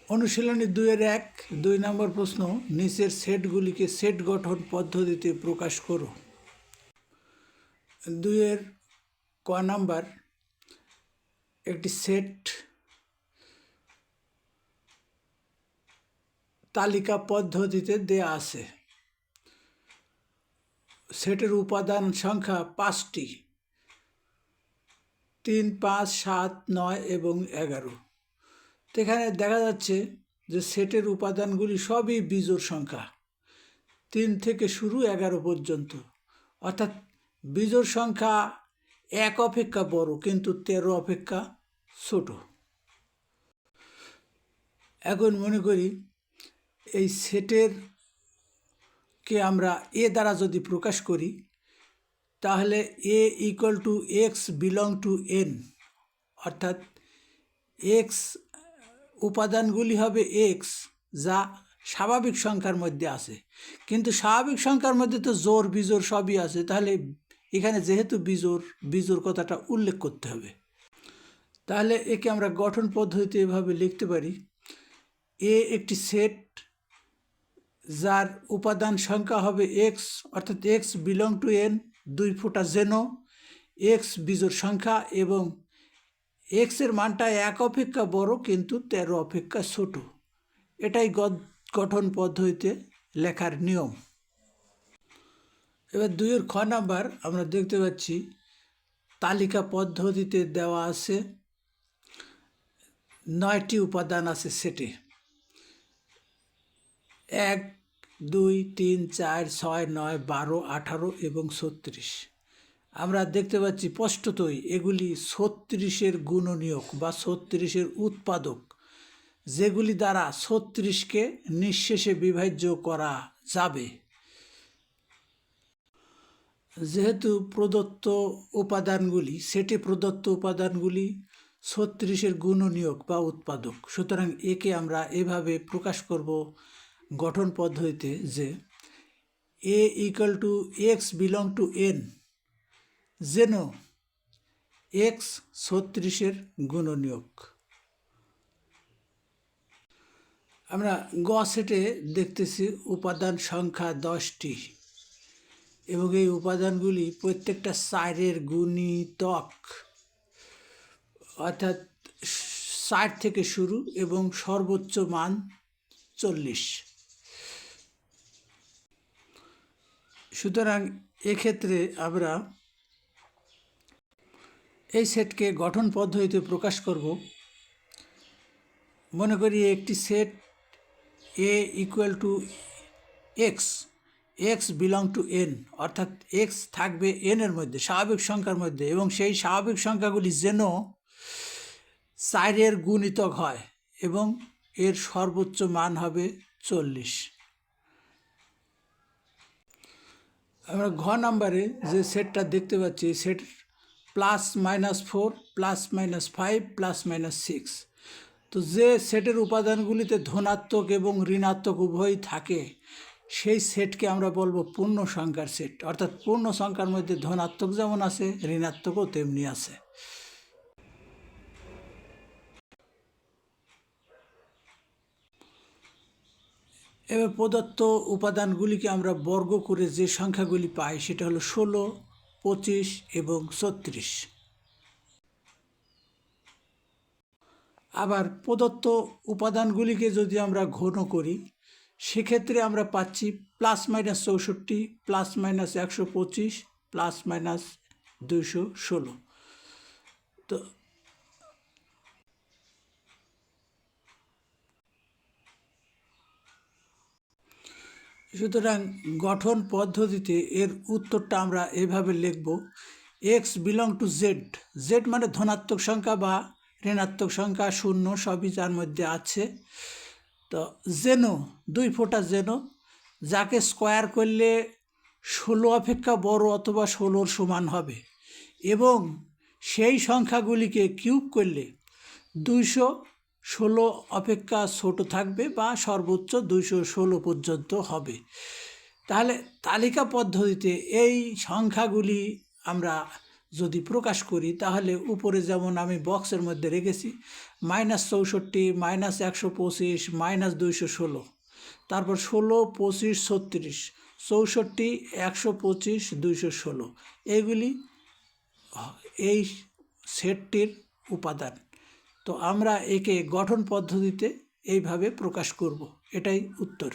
অনুশীলনী 2-1 2 নম্বর প্রশ্ন, নিচের সেটগুলিকে সেট গঠন পদ্ধতিতে প্রকাশ করো। 2 ক নাম্বার, একটি সেট তালিকা পদ্ধতিতে দেয়া আছে। সেটের উপাদান সংখ্যা 5টি, 3, 5, 7, 9 এবং 11। তো এখানে দেখা যাচ্ছে যে সেটের উপাদানগুলি সবই বিজোড় সংখ্যা, 3 থেকে শুরু 11 পর্যন্ত, অর্থাৎ বিজোড় সংখ্যা 1 অপেক্ষা বড় কিন্তু 13 অপেক্ষা ছোট। এখন মনে করি এই সেটের কে আমরা এ দ্বারা যদি প্রকাশ করি, তাহলে a equal to X belong to N, অর্থাৎ এক্স উপাদানগুলি হবে এক্স, যা স্বাভাবিক সংখ্যার মধ্যে আছে। কিন্তু স্বাভাবিক সংখ্যার মধ্যে তো জোড় বিজোড় সবই আছে, তাহলে এখানে যেহেতু বিজোড় কথাটা উল্লেখ করতে হবে। তাহলে একে আমরা গঠন পদ্ধতিতে এভাবে লিখতে পারি: এ একটি সেট যার উপাদান সংখ্যা হবে এক্স, অর্থাৎ এক্স বিলং টু এন, 2 ফোঁটা যেন এক্স বিজোড় সংখ্যা এবং এক্সের মানটা 1 অপেক্ষা বড় কিন্তু 13 অপেক্ষা ছোট। এটাই গঠন পদ্ধতিতে লেখার নিয়ম। এবার 2 খ নাম্বার আমরা দেখতে পাচ্ছি তালিকা পদ্ধতিতে দেওয়া আছে 9টি উপাদান আছে সেটে। 1, 2, 3, 4, 6, 9, 12, 18 এবং 36। আমরা দেখতে পাচ্ছি স্পষ্টতই এগুলি 36-এর গুণনীয়ক বা 36-এর উৎপাদক, যেগুলি দ্বারা 36কে নিঃশেষে বিভাজ্য করা যাবে। যেহেতু প্রদত্ত উপাদানগুলি সেটে প্রদত্ত উপাদানগুলি 36-এর গুণনীয়ক বা উৎপাদক, সুতরাং একে আমরা এভাবে প্রকাশ করব গঠন পদ্ধতিতে যে A equal to X belong to N, যেন এক্স 36-এর গুণনীয়ক। আমরা গ সেটে দেখতেছি উপাদান সংখ্যা 10টি এবং এই উপাদানগুলি প্রত্যেকটা 4-এর গুণিতক, অর্থাৎ 60 থেকে শুরু এবং সর্বোচ্চ মান 40। সুতরাং এক্ষেত্রে আমরা এই সেটকে গঠন পদ্ধতিতে প্রকাশ করব। মনে করি একটি set A equal to x, x belong to N, অর্থাৎ এক্স থাকবে এনের মধ্যে, স্বাভাবিক সংখ্যার মধ্যে, এবং সেই স্বাভাবিক সংখ্যাগুলি যেন 4-এর গুণিতক হয় এবং এর সর্বোচ্চ মান হবে 40। আমরা ঘ নাম্বারে যে সেটটা দেখতে পাচ্ছি, সেট +-4, +-5, +-6। তো যে সেটের উপাদানগুলিতে ধনাত্মক এবং ঋণাত্মক উভয়ই থাকে, সেই সেটকে আমরা বলবো পূর্ণ সংখ্যার সেট, অর্থাৎ পূর্ণ সংখ্যার মধ্যে ধনাত্মক যেমন আছে ঋণাত্মকও তেমনি আছে। এবার প্রদত্ত উপাদানগুলিকে আমরা বর্গ করে যে সংখ্যাগুলি পাই সেটা হলো 16, 25 এবং 36। আবার প্রদত্ত উপাদানগুলিকে যদি আমরা ঘন করি, সেক্ষেত্রে আমরা পাচ্ছি +-64, +-125, +-216। তো সুতরাং গঠন পদ্ধতিতে এর উত্তরটা আমরা এভাবে লিখব: x belong to Z, Z মানে ধনাত্মক সংখ্যা বা ঋণাত্মক সংখ্যা, 0 সবই যার মধ্যে আছে। তো যেন 2 ফোঁটা যেন, যাকে স্কোয়ার করলে 16 অপেক্ষা বড় অথবা 16-এর সমান হবে, এবং সেই সংখ্যাগুলিকে কিউব করলে 216 অপেক্ষা ছোট থাকবে বা সর্বোচ্চ 216 পর্যন্ত হবে। তাহলে তালিকা পদ্ধতিতে এই সংখ্যাগুলি আমরা যদি প্রকাশ করি তাহলে উপরে যেমন আমি বক্সের মধ্যে রেখেছি -64 -125 -216, তারপর 16 25 36 64 125 216 এইগুলি এই সেটটির উপাদান। তো আমরা একে গঠন পদ্ধতিতে এইভাবে প্রকাশ করব। এটাই উত্তর।